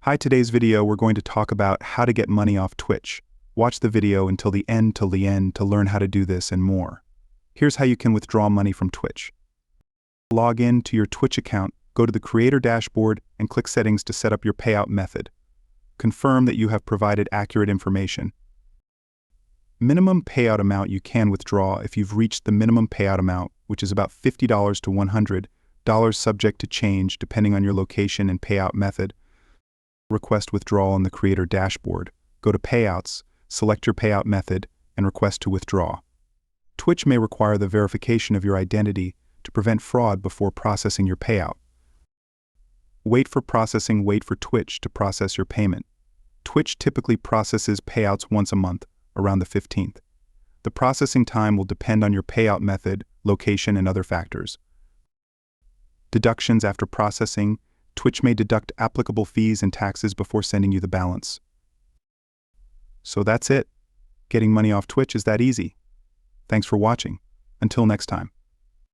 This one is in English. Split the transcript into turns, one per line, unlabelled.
Hi, today's video we're going to talk about how to get money off Twitch. Watch the video until the end to learn how to do this and more. Here's how you can withdraw money from Twitch. Log in to your Twitch account, go to the creator dashboard and click settings to set up your payout method. Confirm that you have provided accurate information. Minimum payout amount you can withdraw if you've reached the minimum payout amount, which is about $50 to $100, subject to change depending on your location and payout method. Request withdrawal in the creator dashboard. Go to Payouts, select your payout method, and request to withdraw. Twitch may require the verification of your identity to prevent fraud before processing your payout. Wait for Twitch to process your payment. Twitch typically processes payouts once a month, around the 15th. The processing time will depend on your payout method, location, and other factors. Deductions after processing. Twitch may deduct applicable fees and taxes before sending you the balance. So that's it. Getting money off Twitch is that easy. Thanks for watching. Until next time.